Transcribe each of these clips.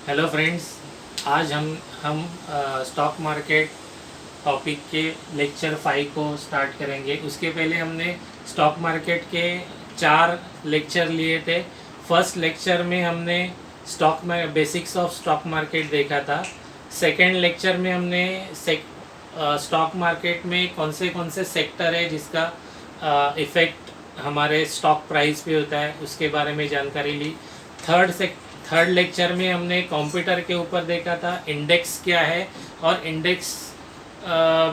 Hello friends. आज हम stock market topic के लेक्चर 5 को स्टार्ट करेंगे। उसके पहले हमने स्टॉक मार्केट के 4 लेक्चर लिए थे। फर्स्ट लेक्चर में हमने स्टॉक में बेसिक्स ऑफ स्टॉक मार्केट देखा था। सेकेंड लेक्चर में हमने स्टॉक मार्केट में कौन से सेक्टर है जिसका इफ़ेक्ट हमारे स्टॉक प्राइस पे होता है उसके बारे में जानकारी ली। थर्ड लेक्चर में हमने कंप्यूटर के ऊपर देखा था इंडेक्स क्या है और इंडेक्स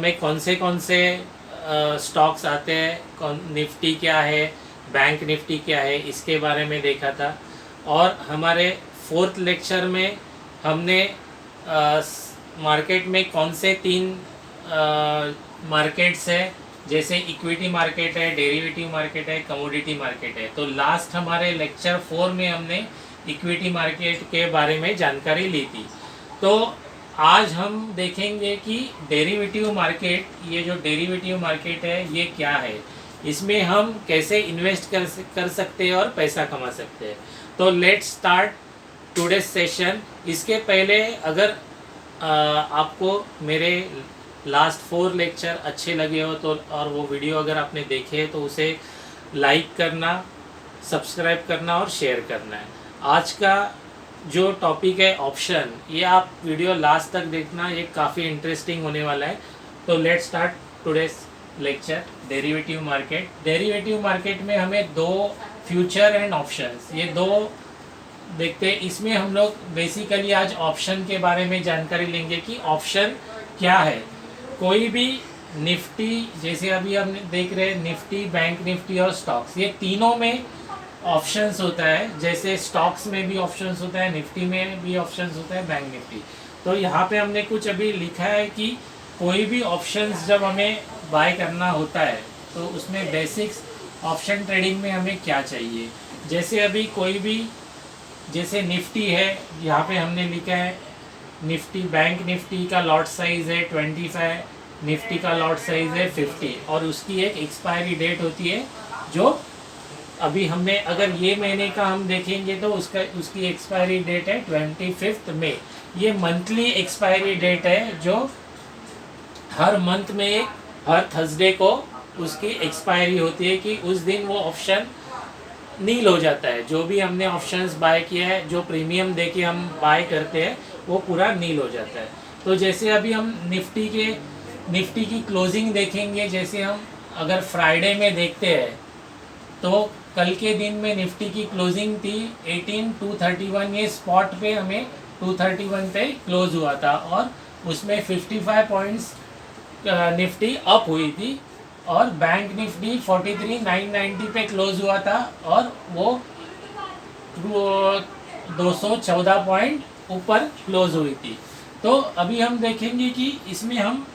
में कौन से स्टॉक्स आते हैं, निफ्टी क्या है, बैंक निफ्टी क्या है, इसके बारे में देखा था। और हमारे फोर्थ लेक्चर में हमने मार्केट में कौन से 3 मार्केट्स है, जैसे इक्विटी मार्केट है, डेरिवेटिव मार्केट है, कमोडिटी मार्केट है। तो लास्ट हमारे लेक्चर 4 में हमने इक्विटी मार्केट के बारे में जानकारी ली थी। तो आज हम देखेंगे कि डेरिवेटिव मार्केट, ये जो डेरिवेटिव मार्केट है ये क्या है, इसमें हम कैसे इन्वेस्ट कर सकते हैं और पैसा कमा सकते हैं। तो लेट्स स्टार्ट टुडे सेशन। इसके पहले अगर आपको मेरे लास्ट 4 लेक्चर अच्छे लगे हो तो और वो वीडियो अगर आपने देखे तो उसे लाइक करना, सब्सक्राइब करना और शेयर करना है। आज का जो टॉपिक है ऑप्शन, ये आप वीडियो लास्ट तक देखना, ये काफ़ी इंटरेस्टिंग होने वाला है। तो let's start today's lecture derivative market. Derivative market में हमें 2 फ्यूचर एंड ऑप्शंस, ये 2 देखते हैं। इसमें हम लोग बेसिकली आज ऑप्शन के बारे में जानकारी लेंगे कि ऑप्शन क्या है। कोई भी निफ्टी, जैसे अभी हम देख रहे हैं निफ्टी, बैंक निफ्टी और स्टॉक्स, ये तीनों में ऑप्शंस होता है। जैसे स्टॉक्स में भी ऑप्शंस होता है, निफ्टी में भी ऑप्शंस होता है, बैंक निफ्टी। तो यहाँ पे हमने कुछ अभी लिखा है कि कोई भी ऑप्शंस जब हमें बाय करना होता है तो उसमें बेसिक्स ऑप्शन ट्रेडिंग में हमें क्या चाहिए। जैसे अभी कोई भी, जैसे निफ्टी है, यहाँ पे हमने लिखा है निफ्टी, बैंक निफ्टी का लॉट साइज है 25, निफ्टी का लॉट साइज है 50 और उसकी एक एक्सपायरी डेट होती है जो अभी हमने, अगर ये महीने का हम देखेंगे तो उसकी एक्सपायरी डेट है 25 मई। ये मंथली एक्सपायरी डेट है जो हर मंथ में हर थर्सडे को उसकी एक्सपायरी होती है कि उस दिन वो ऑप्शन नील हो जाता है। जो भी हमने ऑप्शंस बाय किया है, जो प्रीमियम दे के हम बाय करते हैं, वो पूरा नील हो जाता है। तो जैसे अभी हम निफ्टी की क्लोजिंग देखेंगे, जैसे हम अगर फ्राइडे में देखते हैं तो कल के दिन में निफ्टी की क्लोजिंग थी 18,231। ये स्पॉट पे हमें 231 पे क्लोज हुआ था और उसमें 55 पॉइंट्स निफ्टी अप हुई थी और बैंक निफ्टी 43,990 पे क्लोज हुआ था और वो 214 पॉइंट ऊपर क्लोज हुई थी। तो अभी हम देखेंगे कि इसमें हम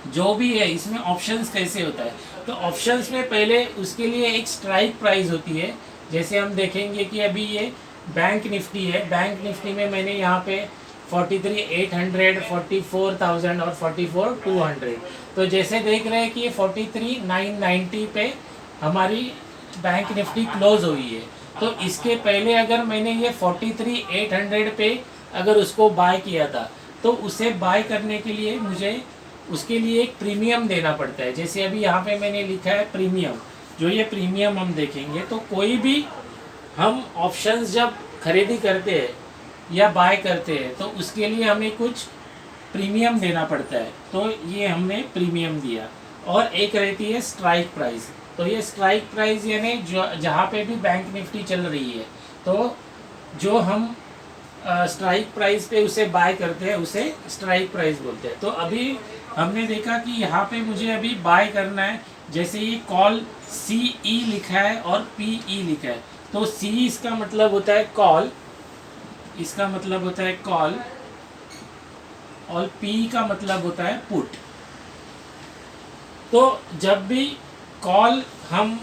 जो भी है, इसमें ऑप्शंस कैसे होता है। तो ऑप्शंस में पहले उसके लिए एक स्ट्राइक प्राइस होती है। जैसे हम देखेंगे कि अभी ये बैंक निफ्टी है, बैंक निफ्टी में मैंने यहाँ पे 43,800, 44,000 और 44,200। तो जैसे देख रहे हैं कि ये 43,990 पे हमारी बैंक निफ्टी क्लोज हुई है। तो इसके पहले अगर मैंने ये 43,800 पे अगर उसको बाय किया था तो उसे बाय करने के लिए मुझे उसके लिए एक प्रीमियम देना पड़ता है। जैसे अभी यहाँ पे मैंने लिखा है प्रीमियम। जो ये प्रीमियम हम देखेंगे तो कोई भी हम ऑप्शंस जब खरीदी करते हैं या बाय करते हैं तो उसके लिए हमें कुछ प्रीमियम देना पड़ता है। तो ये हमने प्रीमियम दिया। और एक रहती है स्ट्राइक प्राइस। तो ये स्ट्राइक प्राइस यानी जो जहाँ पे भी बैंक निफ्टी चल रही है तो जो हम स्ट्राइक प्राइस पे उसे बाय करते हैं उसे स्ट्राइक प्राइस बोलते हैं। तो अभी हमने देखा कि यहाँ पे मुझे अभी बाय करना है। जैसे ये कॉल CE लिखा है और PE लिखा है। तो C इसका मतलब होता है कॉल, इसका मतलब होता है कॉल, और P का मतलब होता है पुट। तो जब भी कॉल, हम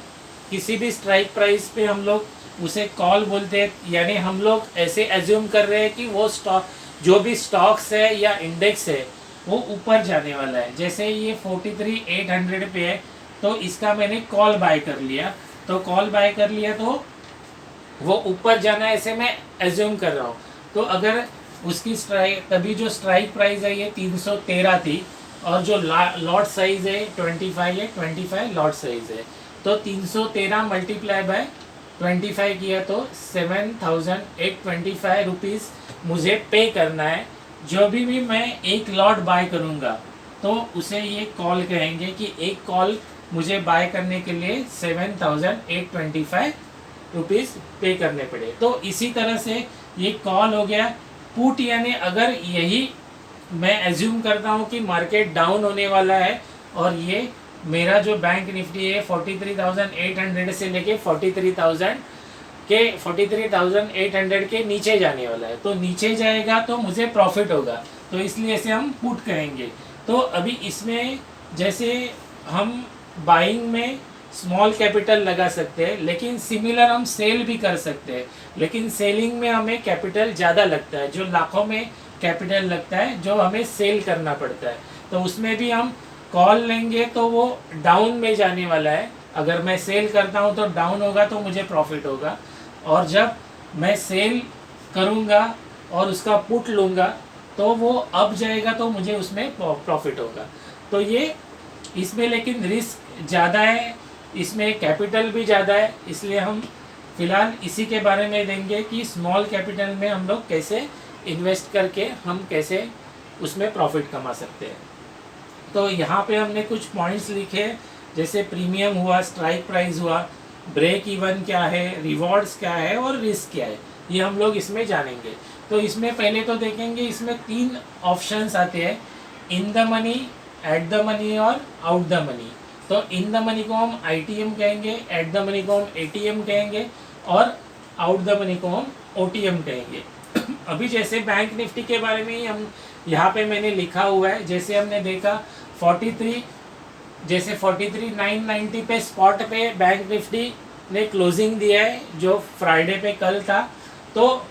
किसी भी स्ट्राइक प्राइस पे हम लोग उसे कॉल बोलते हैं, यानी हम लोग ऐसे एज्यूम कर रहे हैं कि वो स्टॉक, जो भी स्टॉक्स है या इंडेक्स है वो ऊपर जाने वाला है। जैसे ये 43,800 पे है तो इसका मैंने कॉल बाय कर लिया। तो कॉल बाय कर लिया तो वो ऊपर जाना है, ऐसे मैं एज्यूम कर रहा हूँ। तो अगर उसकी स्ट्राइक तभी जो स्ट्राइक प्राइस है ये 313 थी और जो लॉट साइज है 25 है, 25 लॉट साइज है, तो 313 मल्टीप्लाई बाय 25 किया तो 7,825 रुपीज़ मुझे पे करना है। जो भी मैं एक लॉट बाय करूँगा तो उसे ये कॉल कहेंगे कि एक कॉल मुझे बाय करने के लिए 7,825 रुपीज़ पे करने पड़े। तो इसी तरह से ये कॉल हो गया। पुट यानी अगर यही मैं एज्यूम करता हूँ कि मार्केट डाउन होने वाला है और ये मेरा जो बैंक निफ्टी है 43,800 से लेके 43,800 के नीचे जाने वाला है, तो नीचे जाएगा तो मुझे प्रॉफिट होगा, तो इसलिए इसे हम पुट कहेंगे। तो अभी इसमें जैसे हम बाइंग में स्मॉल कैपिटल लगा सकते हैं, लेकिन सिमिलर हम सेल भी कर सकते हैं, लेकिन सेलिंग में हमें कैपिटल ज़्यादा लगता है, जो लाखों में कैपिटल लगता है जो हमें सेल करना पड़ता है। तो उसमें भी हम कॉल लेंगे तो वो डाउन में जाने वाला है। अगर मैं सेल करता हूँ तो डाउन होगा तो मुझे प्रॉफिट होगा, और जब मैं सेल करूँगा और उसका पुट लूँगा तो वो अप जाएगा तो मुझे उसमें प्रॉफिट होगा। तो ये इसमें लेकिन रिस्क ज़्यादा है, इसमें कैपिटल भी ज़्यादा है, इसलिए हम फिलहाल इसी के बारे में देंगे कि स्मॉल कैपिटल में हम लोग कैसे इन्वेस्ट करके हम कैसे उसमें प्रॉफिट कमा सकते हैं। तो यहाँ पे हमने कुछ पॉइंट्स लिखे, जैसे प्रीमियम हुआ, स्ट्राइक प्राइस हुआ, ब्रेक इवन क्या है, रिवॉर्ड्स क्या है और रिस्क क्या है, ये हम लोग इसमें जानेंगे। तो इसमें पहले तो देखेंगे, इसमें 3 ऑप्शंस आते हैं, in the money, at the money और आउट द मनी। तो इन द मनी को हम ITM कहेंगे, एट द मनी को हम ATM कहेंगे और आउट द मनी को हम OTM कहेंगे। अभी जैसे बैंक निफ्टी के बारे में ही हम यहाँ पे मैंने लिखा हुआ है, जैसे हमने देखा 43,990 पे स्पॉट पे बैंक निफ्टी ने क्लोजिंग दिया है, जो फ्राइडे पे कल था। तो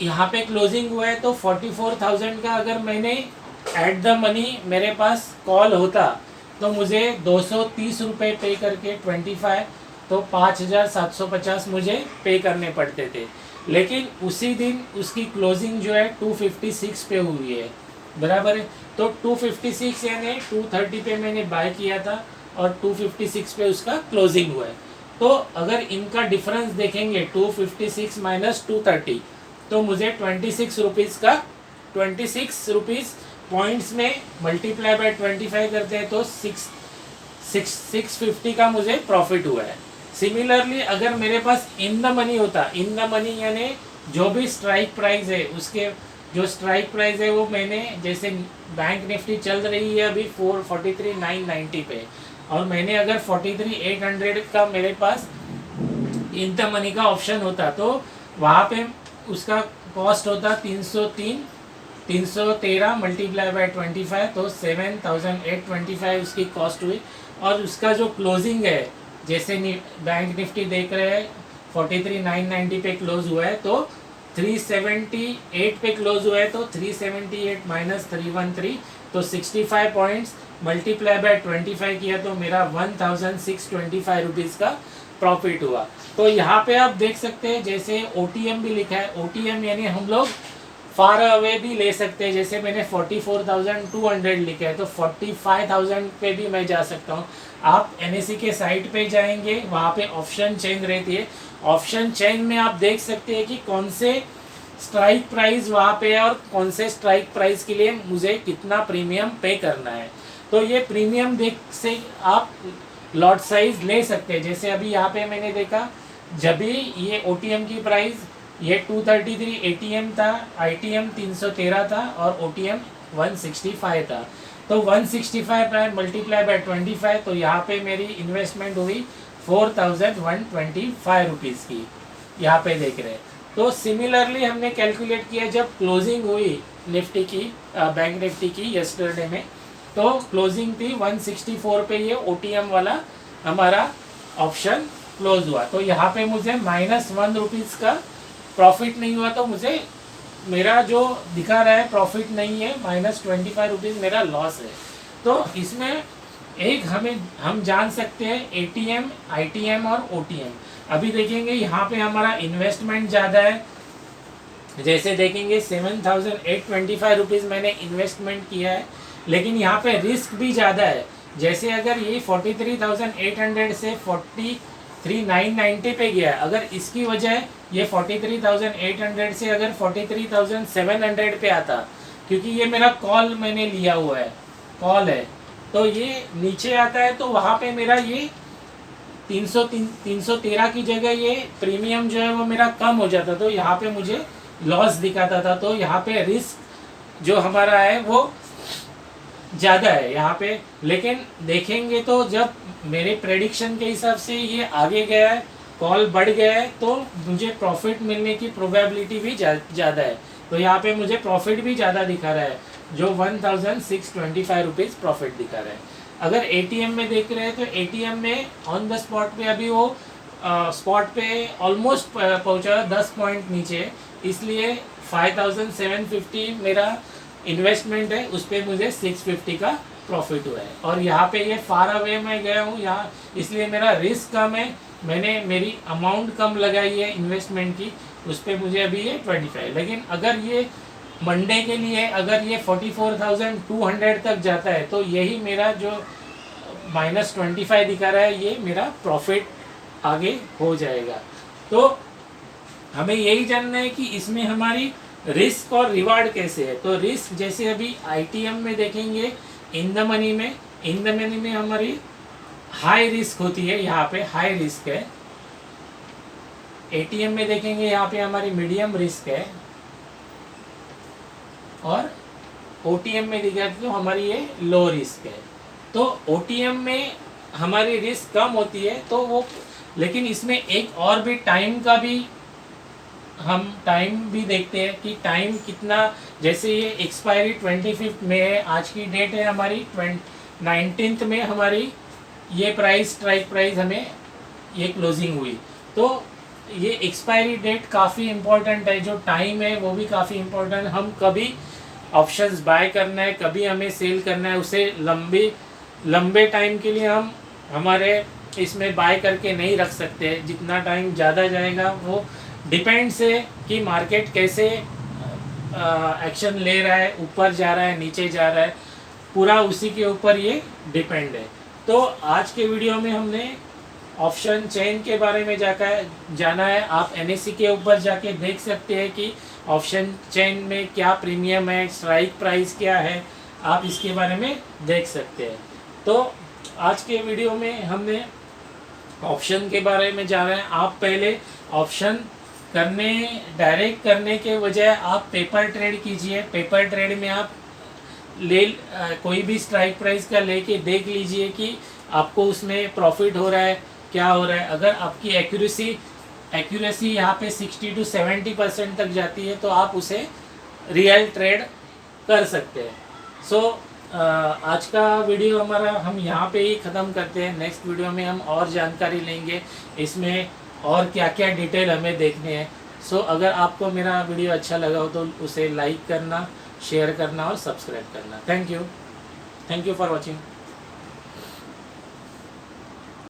यहाँ पे क्लोजिंग हुआ है तो 44,000 का अगर मैंने एट द मनी मेरे पास कॉल होता तो मुझे 230 रुपये पे करके 25, तो 5,750 मुझे पे करने पड़ते थे। लेकिन उसी दिन उसकी क्लोजिंग जो है 256 पे हुई है, बराबर है। तो 256 यानी 230 पे मैंने बाय किया था और 256 पे उसका क्लोजिंग हुआ है। तो अगर इनका डिफरेंस देखेंगे 256 माइनस 230, तो मुझे 26 रुपीज़ का 26 रुपीज़ पॉइंट्स में मल्टीप्लाई बाय 25 करते हैं तो 650 का मुझे प्रॉफिट हुआ है। सिमिलरली अगर मेरे पास इन द मनी होता, इन द मनी यानी जो भी स्ट्राइक प्राइस है उसके जो स्ट्राइक प्राइस है वो मैंने, जैसे बैंक निफ्टी चल रही है अभी 43,990 पे, और मैंने अगर 43,800 का मेरे पास इन द मनी का ऑप्शन होता तो वहाँ पे उसका कॉस्ट होता 313 मल्टीप्लाई बाय 25, तो 7,825 उसकी कॉस्ट हुई। और उसका जो क्लोजिंग है, जैसे बैंक निफ्टी देख रहे हैं 43,990 पे क्लोज हुआ है, तो 378 पे क्लोज हुआ है, तो 378 माइनस 313, तो 65 पॉइंट्स मल्टीप्लाई बाय 25 किया तो मेरा 1,625 रुपीज़ का प्रॉफिट हुआ। तो यहाँ पे आप देख सकते हैं जैसे OTM भी लिखा है, OTM यानी हम लोग फार अवे भी ले सकते हैं, जैसे मैंने 44,200 लिखा है तो 45,000 पे भी मैं जा सकता हूँ। आप NSE के साइट पे जाएंगे, वहाँ पे ऑप्शन चेन रहती है, ऑप्शन चेन में आप देख सकते हैं कि कौन से स्ट्राइक प्राइस वहाँ पे है और कौन से स्ट्राइक प्राइस के लिए मुझे कितना प्रीमियम पे करना है। तो ये प्रीमियम देख से आप लॉट साइज ले सकते हैं। जैसे अभी यहाँ पे मैंने देखा, जब भी ये OTM की प्राइस ये 233 ATM था, ITM 313 था और OTM 165 था, तो 165 प्राइस मल्टीप्लाई बाय 25, तो यहाँ पे मेरी इन्वेस्टमेंट हुई 4,125 रुपीज़ की, यहाँ पे देख रहे हैं। तो सिमिलरली हमने कैलकुलेट किया जब क्लोजिंग हुई निफ्टी की, बैंक निफ्टी की यस्टरडे में, तो क्लोजिंग थी 164 पे, ये OTM वाला हमारा ऑप्शन क्लोज हुआ। तो यहाँ पे मुझे -1 रुपीज़ का प्रॉफिट नहीं हुआ, तो मुझे मेरा जो दिखा रहा है प्रॉफिट नहीं है, -25 रुपीज़ मेरा लॉस है। तो इसमें एक हम जान सकते हैं ATM, ITM और OTM। अभी देखेंगे यहाँ पे हमारा इन्वेस्टमेंट ज़्यादा है जैसे देखेंगे 7,825 रुपीज़ मैंने इन्वेस्टमेंट किया है, लेकिन यहाँ पे रिस्क भी ज़्यादा है। जैसे अगर ये 43,800 से 43,990 पे गया है, अगर इसकी वजह ये 43,800 से अगर 43,700 पे आता, क्योंकि ये मेरा कॉल मैंने लिया हुआ है, कॉल है, तो ये नीचे आता है, तो वहाँ पे मेरा ये 313 की जगह ये प्रीमियम जो है वो मेरा कम हो जाता, तो यहाँ पे मुझे लॉस दिखाता था। तो यहाँ पे रिस्क जो हमारा है वो ज़्यादा है यहाँ पे। लेकिन देखेंगे तो जब मेरे प्रेडिक्शन के हिसाब से ये आगे गया है, कॉल बढ़ गया है, तो मुझे प्रॉफिट मिलने की प्रोबेबिलिटी भी ज़्यादा है। तो यहाँ पे मुझे प्रॉफिट भी ज़्यादा दिखा रहा है, जो 1,625 रुपीज़ प्रॉफिट दिखा रहा है। अगर एटीएम में देख रहे हैं तो एटीएम में ऑन द स्पॉट पे अभी वो स्पॉट पे ऑलमोस्ट पहुँचा 10 पॉइंट नीचे, इसलिए 5,750 मेरा इन्वेस्टमेंट है, उस पर मुझे 650 का प्रॉफिट हुआ है। और यहाँ पे ये फार अवे में गया हूँ यहाँ, इसलिए मेरा रिस्क कम है, मैंने मेरी अमाउंट कम लगाई है इन्वेस्टमेंट की, उस पर मुझे अभी ये 25। लेकिन अगर ये मंडे के लिए अगर ये 44,200 तक जाता है, तो यही मेरा जो -25 दिखा रहा है, ये मेरा प्रॉफिट आगे हो जाएगा। तो हमें यही जानना है कि इसमें हमारी रिस्क और रिवार्ड कैसे है। तो रिस्क जैसे अभी आईटीएम में देखेंगे, इन द मनी में हमारी हाई रिस्क होती है, यहाँ पे हाई रिस्क है। एटीएम में देखेंगे यहाँ पे हमारी मीडियम रिस्क है, और ओटीएम में दिखाते तो हमारी ये लो रिस्क है। तो ओटीएम में हमारी रिस्क कम होती है, तो वो, लेकिन इसमें एक और भी टाइम का भी हम टाइम भी देखते हैं कि टाइम कितना। जैसे ये एक्सपायरी 25 में है, आज की डेट है हमारी 19 में, हमारी ये प्राइस स्ट्राइक प्राइस हमें ये क्लोजिंग हुई, तो ये एक्सपायरी डेट काफ़ी इम्पोर्टेंट है, जो टाइम है वो भी काफ़ी इम्पोर्टेंट है। हम कभी ऑप्शंस बाय करना है, कभी हमें सेल करना है, उसे लंबे टाइम के लिए हम हमारे इसमें बाय करके नहीं रख सकते। जितना टाइम ज़्यादा जाएगा वो डिपेंड्स है कि मार्केट कैसे एक्शन ले रहा है, ऊपर जा रहा है, नीचे जा रहा है, पूरा उसी के ऊपर ये डिपेंड है। तो आज के वीडियो में हमने ऑप्शन चेन के बारे में जाना है। आप NSE के ऊपर जाके देख सकते हैं कि ऑप्शन चेन में क्या प्रीमियम है, स्ट्राइक प्राइस क्या है, आप इसके बारे में देख सकते हैं। तो आज के वीडियो में हमने ऑप्शन के बारे में जाना है। आप पहले ऑप्शन डायरेक्ट करने के बजाय आप पेपर ट्रेड कीजिए। पेपर ट्रेड में आप कोई भी स्ट्राइक प्राइस का लेके देख लीजिए कि आपको उसमें प्रॉफिट हो रहा है, क्या हो रहा है। अगर आपकी एक्यूरेसी यहाँ पे 60 to 70% तक जाती है, तो आप उसे रियल ट्रेड कर सकते हैं। सो आज का वीडियो हमारा हम यहाँ पे ही ख़त्म करते हैं। नेक्स्ट वीडियो में हम और जानकारी लेंगे, इसमें और क्या क्या डिटेल हमें देखने हैं। सो अगर आपको मेरा वीडियो अच्छा लगा हो तो उसे लाइक करना, शेयर करना और सब्सक्राइब करना। Thank you for watching.